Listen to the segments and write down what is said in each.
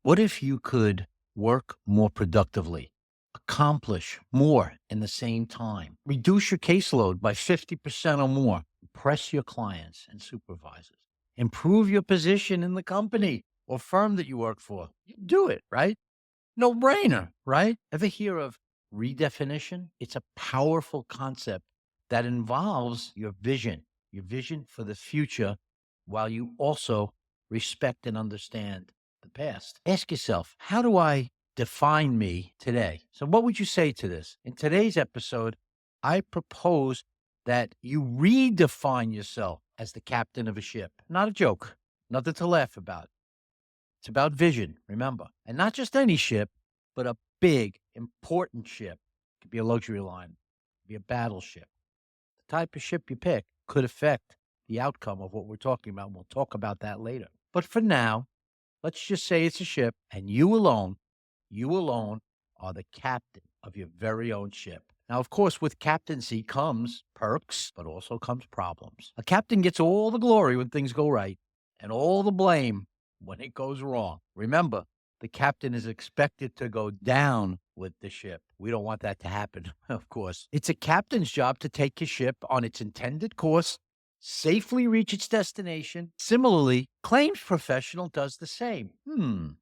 What if you could work more productively, accomplish more in the same time, reduce your caseload by 50% or more, impress your clients and supervisors, improve your position in the company or firm that you work for? You do it, right? No brainer, right? Ever hear of redefinition? It's a powerful concept that involves your vision for the future, while you also respect and understand the past. Ask yourself, how do I define me today? So, what would you say to this? In today's episode, I propose that you redefine yourself as the captain of a ship. Not a joke, nothing to laugh about. It's about vision, remember, and not just any ship, but a big, important ship. It could be a luxury liner, it could be a battleship. The type of ship you pick could affect the outcome of what we're talking about. We'll talk about that later. But for now, let's just say it's a ship, and you alone are the captain of your very own ship. Now, of course, with captaincy comes perks, but also comes problems. A captain gets all the glory when things go right and all the blame when it goes wrong. Remember, the captain is expected to go down with the ship. We don't want that to happen, of course. It's a captain's job to take his ship on its intended course, safely reach its destination. Similarly, claims professional does the same.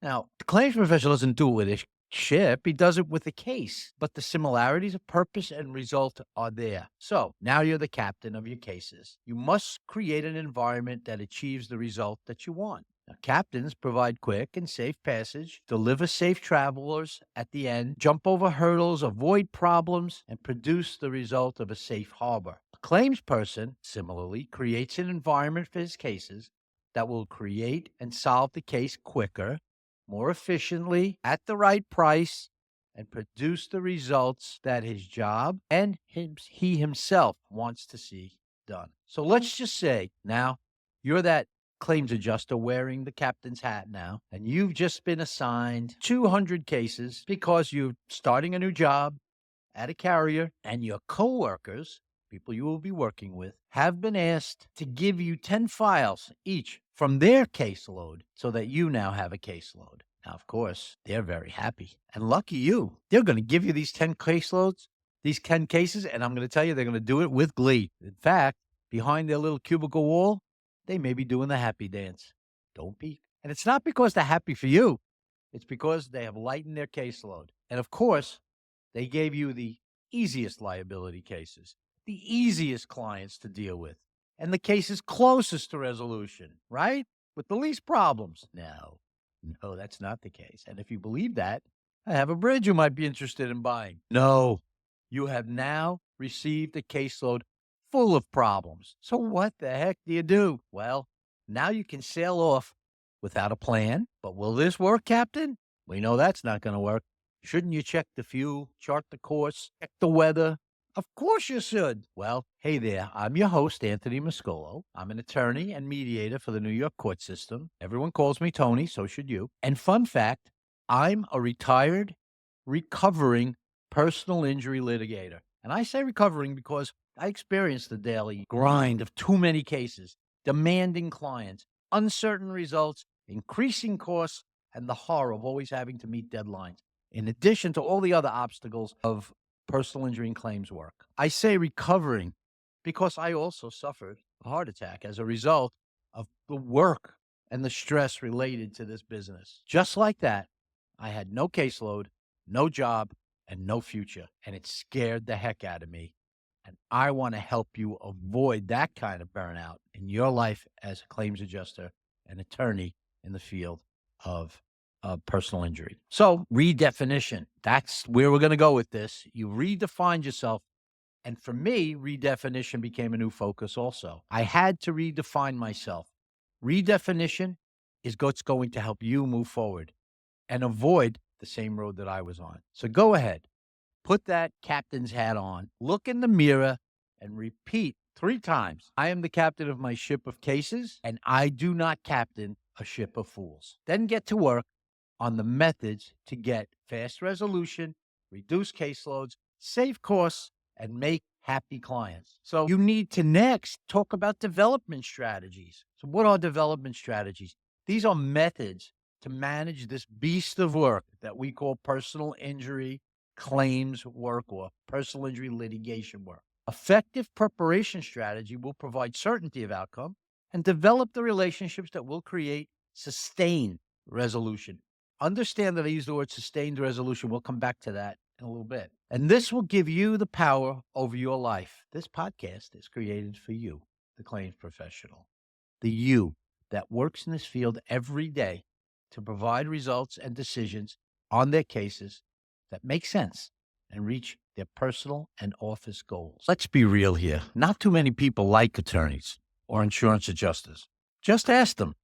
Now, the claims professional doesn't do it with his ship, he does it with a case, but the similarities of purpose and result are there. So now you're the captain of your cases. You must create an environment that achieves the result that you want. Now, captains provide quick and safe passage, deliver safe travelers at the end, jump over hurdles, avoid problems, and produce the result of a safe harbor. A claims person, similarly, creates an environment for his cases that will create and solve the case quicker, more efficiently, at the right price, and produce the results that his job and he himself wants to see done. So let's just say now you're that claims adjuster wearing the captain's hat now, and you've just been assigned 200 cases because you're starting a new job at a carrier, and your coworkers, people you will be working with, have been asked to give you 10 files each from their caseload so that you now have a caseload. Now, of course, they're very happy. And lucky you, they're going to give you these 10 caseloads, these 10 cases, and I'm going to tell you, they're going to do it with glee. In fact, behind their little cubicle wall, they may be doing the happy dance. Don't peek. And it's not because they're happy for you. It's because they have lightened their caseload. And of course, they gave you the easiest liability cases, the easiest clients to deal with, and the cases closest to resolution, right? With the least problems. No, that's not the case. And if you believe that, I have a bridge you might be interested in buying. No, you have now received a caseload full of problems. So what the heck do you do? Well, now you can sail off without a plan. But will this work, Captain? We know that's not going to work. Shouldn't you check the fuel, chart the course, check the weather? Of course you should. Well, hey there. I'm your host, Anthony Moscolo. I'm an attorney and mediator for the New York court system. Everyone calls me Tony, so should you. And fun fact, I'm a retired, recovering personal injury litigator. And I say recovering because I experienced the daily grind of too many cases, demanding clients, uncertain results, increasing costs, and the horror of always having to meet deadlines, in addition to all the other obstacles of personal injury and claims work. I say recovering because I also suffered a heart attack as a result of the work and the stress related to this business. Just like that, I had no caseload, no job, and no future, and it scared the heck out of me. And I want to help you avoid that kind of burnout in your life as a claims adjuster and attorney in the field of personal injury. So redefinition, that's where we're going to go with this. You redefined yourself. And for me, redefinition became a new focus also. I had to redefine myself. Redefinition is what's going to help you move forward and avoid the same road that I was on. So go ahead, put that captain's hat on, look in the mirror, and repeat 3 times. I am the captain of my ship of cases, and I do not captain a ship of fools. Then get to work on the methods to get fast resolution, reduce caseloads, save costs, and make happy clients. So you need to next talk about development strategies. So what are development strategies? These are methods to manage this beast of work that we call personal injury claims work or personal injury litigation work. Effective preparation strategy will provide certainty of outcome and develop the relationships that will create sustained resolution. Understand that I use the word sustained resolution. We'll come back to that in a little bit. And this will give you the power over your life. This podcast is created for you, the claims professional, the you that works in this field every day to provide results and decisions on their cases that make sense and reach their personal and office goals. Let's be real here. Not too many people like attorneys or insurance adjusters. Just ask them.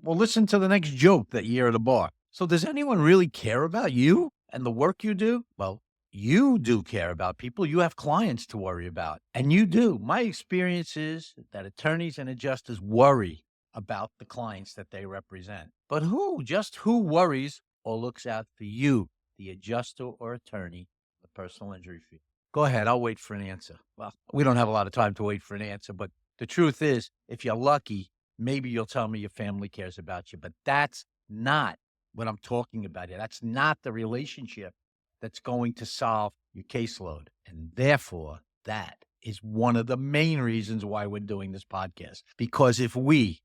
Well, listen to the next joke that you hear at a bar. So does anyone really care about you and the work you do? Well, you do care about people. You have clients to worry about. And you do. My experience is that attorneys and adjusters worry about the clients that they represent. But who? Just who worries or looks out for you, the adjuster or attorney, the personal injury field? Go ahead. I'll wait for an answer. Well, we don't have a lot of time to wait for an answer, but the truth is, if you're lucky, maybe you'll tell me your family cares about you, but that's not what I'm talking about here. That's not the relationship that's going to solve your caseload. And therefore, that is one of the main reasons why we're doing this podcast. Because if we,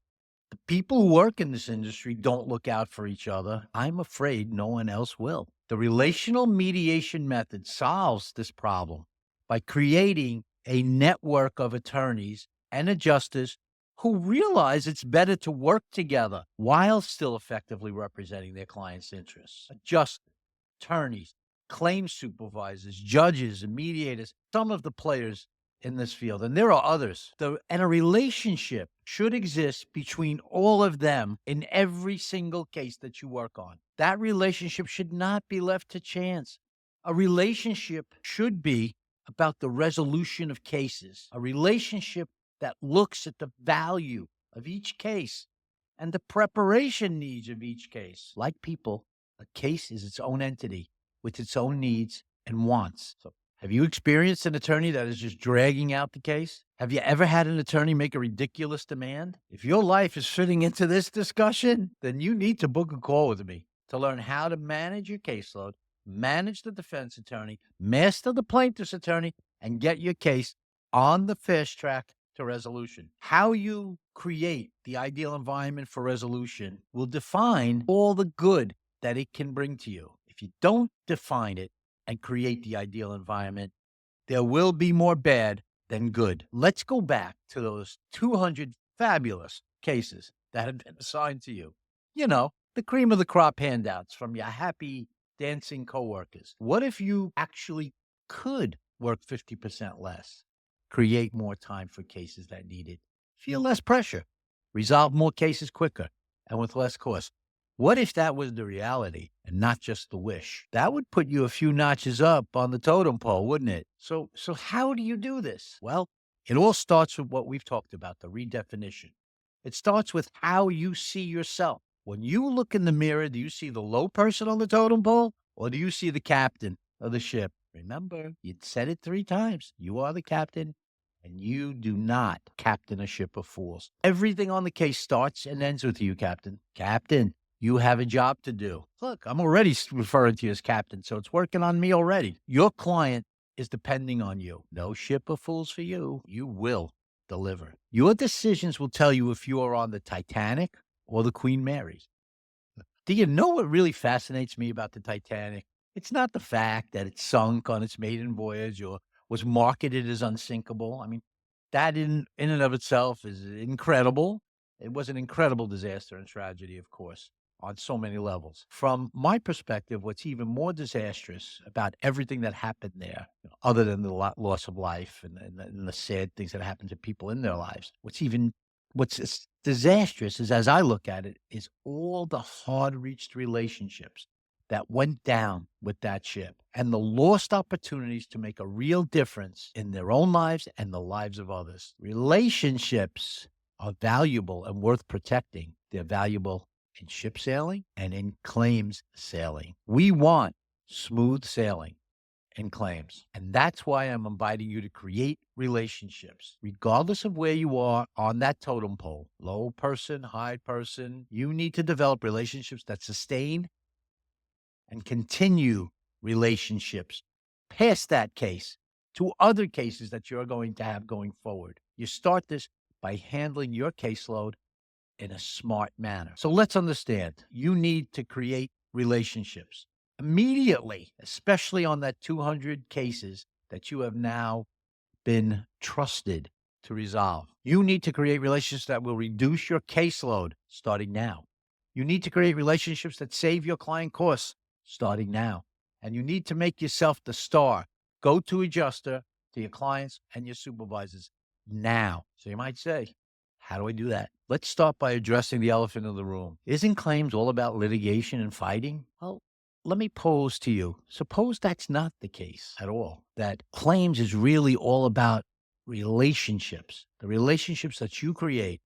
the people who work in this industry, don't look out for each other, I'm afraid no one else will. The relational mediation method solves this problem by creating a network of attorneys and adjusters who realize it's better to work together while still effectively representing their clients' interests. Adjusters, attorneys, claims supervisors, judges, and mediators, some of the players in this field, and there are others. And a relationship should exist between all of them in every single case that you work on. That relationship should not be left to chance. A relationship should be about the resolution of cases, a relationship that looks at the value of each case and the preparation needs of each case. Like people, a case is its own entity with its own needs and wants. So have you experienced an attorney that is just dragging out the case? Have you ever had an attorney make a ridiculous demand? If your life is fitting into this discussion, then you need to book a call with me to learn how to manage your caseload, manage the defense attorney, master the plaintiff's attorney, and get your case on the fast track to resolution. How you create the ideal environment for resolution will define all the good that it can bring to you. If you don't define it and create the ideal environment, there will be more bad than good. Let's go back to those 200 fabulous cases that have been assigned to you. You know, the cream of the crop handouts from your happy dancing coworkers. What if you actually could work 50% less, create more time for cases that need it, feel less pressure, resolve more cases quicker and with less cost? What if that was the reality and not just the wish? That would put you a few notches up on the totem pole, wouldn't it? So how do you do this? Well, it all starts with what we've talked about, the redefinition. It starts with how you see yourself. When you look in the mirror, do you see the low person on the totem pole or do you see the captain of the ship? Remember, you said it 3 times. You are the captain and you do not captain a ship of fools. Everything on the case starts and ends with you, captain. Captain. You have a job to do. Look, I'm already referring to you as captain, so it's working on me already. Your client is depending on you. No ship of fools for you. You will deliver. Your decisions will tell you if you are on the Titanic or the Queen Mary. Do you know what really fascinates me about the Titanic? It's not the fact that it sunk on its maiden voyage or was marketed as unsinkable. I mean, that in and of itself is incredible. It was an incredible disaster and tragedy, of course, on so many levels. From my perspective, what's even more disastrous about everything that happened there, other than the loss of life and the sad things that happened to people in their lives, what's disastrous is, as I look at it, is all the hard-reached relationships that went down with that ship and the lost opportunities to make a real difference in their own lives and the lives of others. Relationships are valuable and worth protecting. They're valuable in ship sailing and in claims sailing. We want smooth sailing. in claims. And that's why I'm inviting you to create relationships, regardless of where you are on that totem pole, low person, high person. You need to develop relationships that sustain and continue relationships past that case to other cases that you're going to have going forward. You start this by handling your caseload in a smart manner. So let's understand, you need to create relationships immediately, especially on that 200 cases that you have now been trusted to resolve. You need to create relationships that will reduce your caseload starting now. You need to create relationships that save your client costs starting now. And you need to make yourself the star, go-to adjuster to your clients and your supervisors now. So you might say, how do I do that? Let's start by addressing the elephant in the room. Isn't claims all about litigation and fighting? Well, let me pose to you, suppose that's not the case at all, that claims is really all about relationships, the relationships that you create,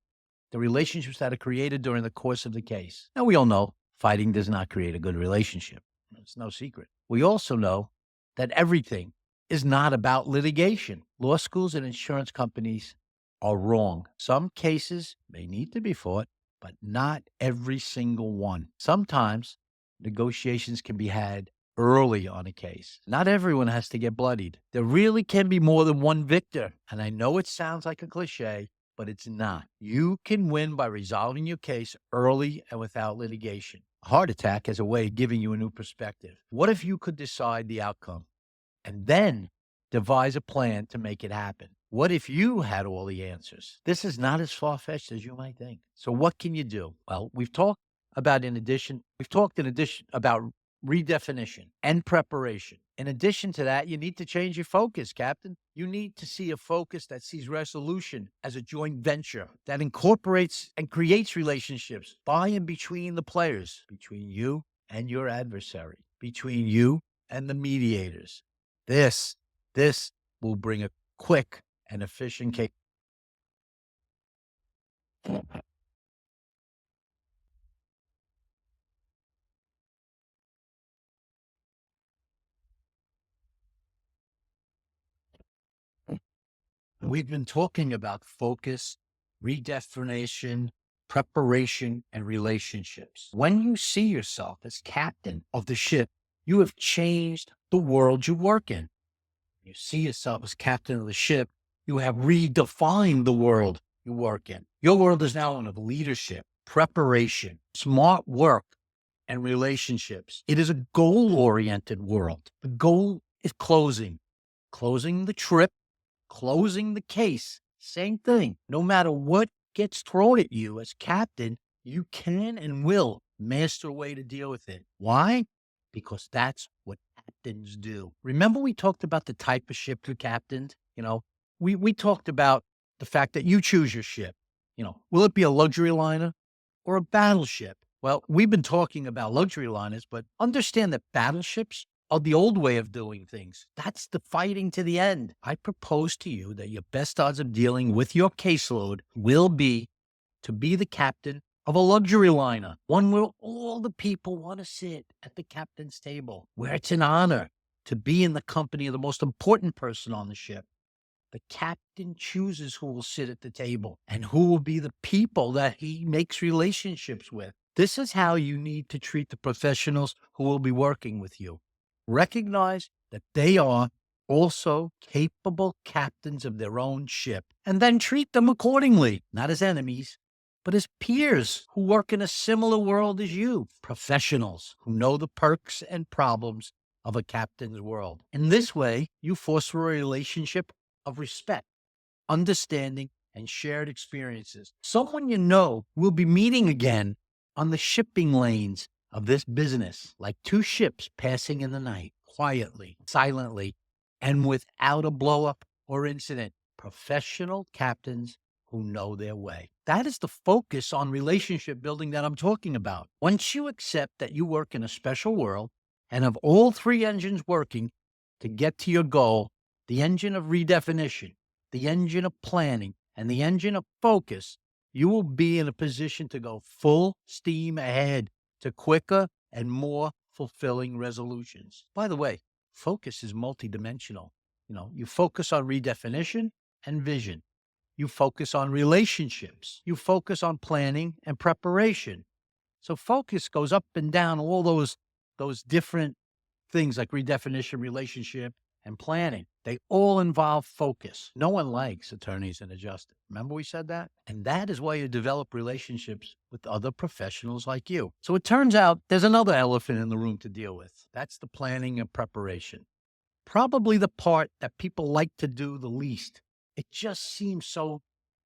the relationships that are created during the course of the case. Now, we all know fighting does not create a good relationship. It's no secret. We also know that everything is not about litigation. Law schools and insurance companies are wrong. Some cases may need to be fought, but not every single one. Sometimes negotiations can be had early on a case. Not everyone has to get bloodied. There really can be more than one victor. And I know it sounds like a cliche, but it's not. You can win by resolving your case early and without litigation. A heart attack is a way of giving you a new perspective. What if you could decide the outcome and then devise a plan to make it happen? What if you had all the answers? This is not as far-fetched as you might think. So what can you do? Well, we've talked in addition about redefinition and preparation. In addition to that, you need to change your focus, Captain. You need to see a focus that sees resolution as a joint venture that incorporates and creates relationships by and between the players, between you and your adversary, between you and the mediators. This will bring a quick and efficient case. We've been talking about focus, redefinition, preparation, and relationships. When you see yourself as captain of the ship, you have changed the world you work in. You see yourself as captain of the ship, you have redefined the world you work in. Your world is now one of leadership, preparation, smart work, and relationships. It is a goal-oriented world. The goal is closing the trip, closing the case. Same thing. No matter what gets thrown at you as captain, you can and will master a way to deal with it. Why? Because that's what captains do. Remember we talked about the type of ship you captained? We talked about the fact that you choose your ship. Will it be a luxury liner or a battleship? Well, we've been talking about luxury liners, but understand that battleships are the old way of doing things. That's the fighting to the end. I propose to you that your best odds of dealing with your caseload will be to be the captain of a luxury liner, one where all the people want to sit at the captain's table, where it's an honor to be in the company of the most important person on the ship. The captain chooses who will sit at the table and who will be the people that he makes relationships with. This is how you need to treat the professionals who will be working with you. Recognize that they are also capable captains of their own ship, and then treat them accordingly, not as enemies, but as peers who work in a similar world as you, professionals who know the perks and problems of a captain's world. In this way, you foster a relationship of respect, understanding, and shared experiences. Someone you know will be meeting again on the shipping lanes of this business, like two ships passing in the night, quietly, silently, and without a blow-up or incident. Professional captains who know their way. That is the focus on relationship building that I'm talking about. Once you accept that you work in a special world and have all three engines working to get to your goal, the engine of redefinition, the engine of planning, and the engine of focus, you will be in a position to go full steam ahead to quicker and more fulfilling resolutions. By the way, Focus is multidimensional. You focus on redefinition and vision. You focus on relationships. You focus on planning and preparation. So focus goes up and down all those different things like redefinition, relationship, and planning. They all involve focus. No one likes attorneys and adjusters. Remember we said that? And that is why you develop relationships with other professionals like you. So it turns out there's another elephant in the room to deal with. That's the planning and preparation. Probably the part that people like to do the least. It just seems so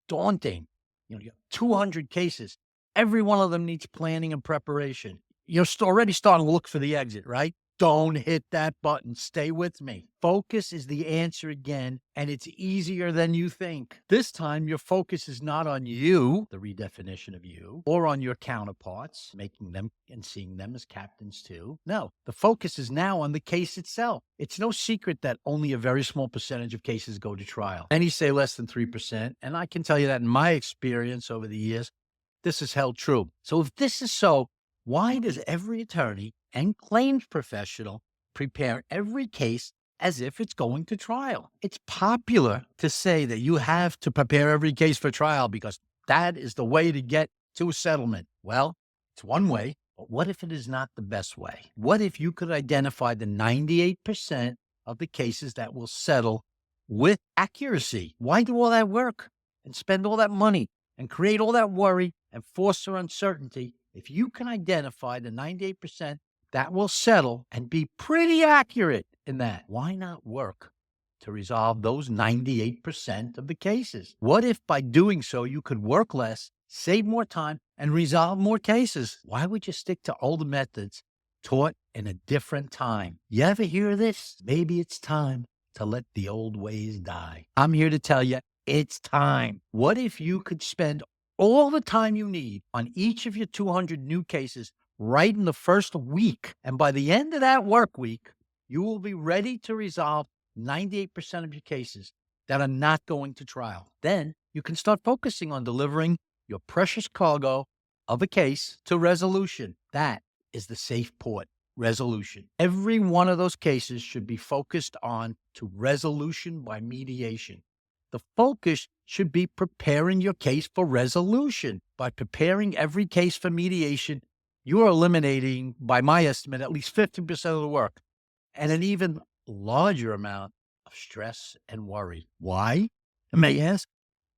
daunting. You have 200 cases. Every one of them needs planning and preparation. You're already starting to look for the exit, right? Don't hit that button. Stay with me. Focus is the answer again, and it's easier than you think. This time, your focus is not on you, the redefinition of you, or on your counterparts, making them and seeing them as captains too. No, the focus is now on the case itself. It's no secret that only a very small percentage of cases go to trial. Many say less than 3%, and I can tell you that in my experience over the years, this is held true. So if this is so, why does every attorney and claims professional prepare every case as if it's going to trial? It's popular to say that you have to prepare every case for trial because that is the way to get to a settlement. Well, it's one way, but what if it is not the best way? What if you could identify the 98% of the cases that will settle with accuracy? Why do all that work and spend all that money and create all that worry and foster uncertainty if you can identify the 98% that will settle and be pretty accurate in that? Why not work to resolve those 98% of the cases? What if by doing so, you could work less, save more time, and resolve more cases? Why would you stick to older methods taught in a different time? You ever hear this? Maybe it's time to let the old ways die. I'm here to tell you, it's time. What if you could spend all the time you need on each of your 200 new cases right in the first week, and by the end of that work week, you will be ready to resolve 98% of your cases that are not going to trial. Then you can start focusing on delivering your precious cargo of a case to resolution. That is the safe port, resolution. Every one of those cases should be focused on to resolution by mediation. The focus should be preparing your case for resolution. By preparing every case for mediation, you are eliminating, by my estimate, at least 50% of the work and an even larger amount of stress and worry. Why, you may ask?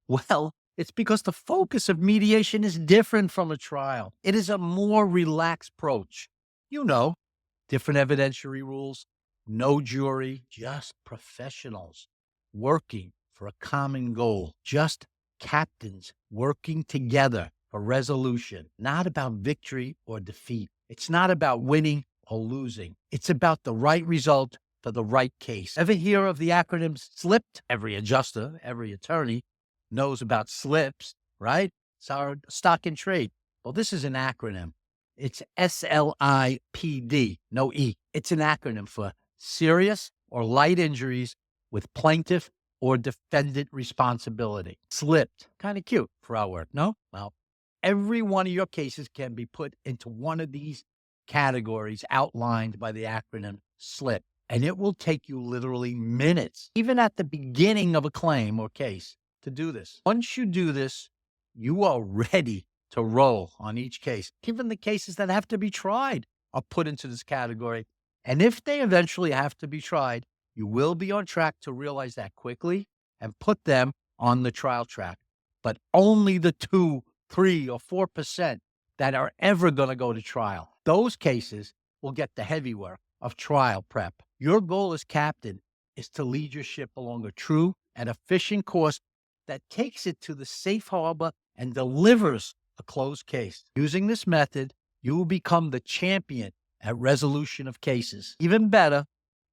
Well, it's because the focus of mediation is different from a trial. It is a more relaxed approach. Different evidentiary rules, no jury, just professionals working for a common goal, just captains working together for resolution, not about victory or defeat. It's not about winning or losing. It's about the right result for the right case. Ever hear of the acronym SLIPT? Every adjuster, every attorney knows about SLIPs, right? It's our stock and trade. Well, this is an acronym. It's SLIPD, no E. It's an acronym for serious or light injuries with plaintiff or defendant responsibility. Slipped. Kind of cute for our work, no? Well, every one of your cases can be put into one of these categories outlined by the acronym SLIP, and it will take you literally minutes, even at the beginning of a claim or case, to do this. Once you do this, you are ready to roll on each case. Even the cases that have to be tried are put into this category. And if they eventually have to be tried, you will be on track to realize that quickly and put them on the trial track. But only the 2, 3, or 4% that are ever going to go to trial. Those cases will get the heavy work of trial prep. Your goal as captain is to lead your ship along a true and efficient course that takes it to the safe harbor and delivers a closed case. Using this method, you will become the champion at resolution of cases. Even better,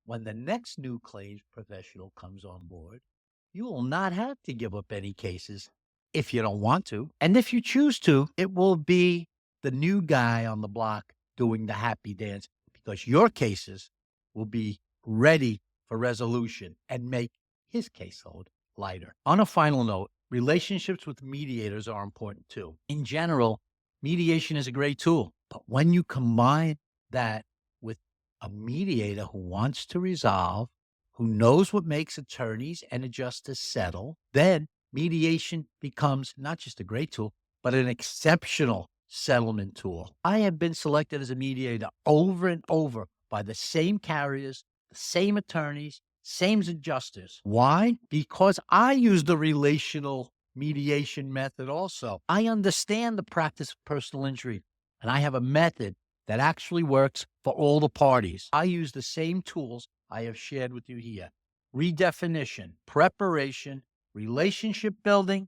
when the next new claims professional comes on board, you will not have to give up any cases if you don't want to. And if you choose to, it will be the new guy on the block doing the happy dance because your cases will be ready for resolution and make his caseload lighter. On a final note, relationships with mediators are important too. In general, mediation is a great tool, but when you combine that with A mediator who wants to resolve, who knows what makes attorneys and adjusters settle. Then mediation becomes not just a great tool, but an exceptional settlement tool. I have been selected as a mediator over and over by the same carriers, the same attorneys, same adjusters. Why? Because I use the relational mediation method also. I understand the practice of personal injury, and I have a method that actually works for all the parties. I use the same tools I have shared with you here: redefinition, preparation, relationship building,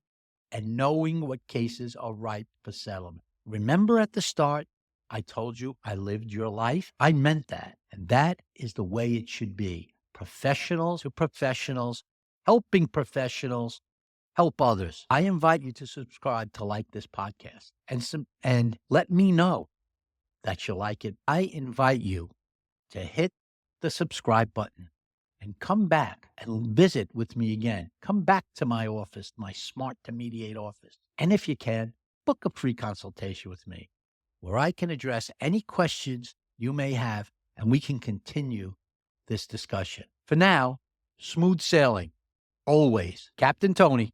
and knowing what cases are ripe for settlement. Remember at the start, I told you I lived your life? I meant that. And that is the way it should be. Professionals to professionals, helping professionals help others. I invite you to subscribe to like this podcast and let me know that you like it. I invite you to hit the subscribe button and come back and visit with me again. Come back to my office, my Smart to Mediate office. And if you can, book a free consultation with me where I can address any questions you may have and we can continue this discussion. For now, smooth sailing. Always. Captain Tony.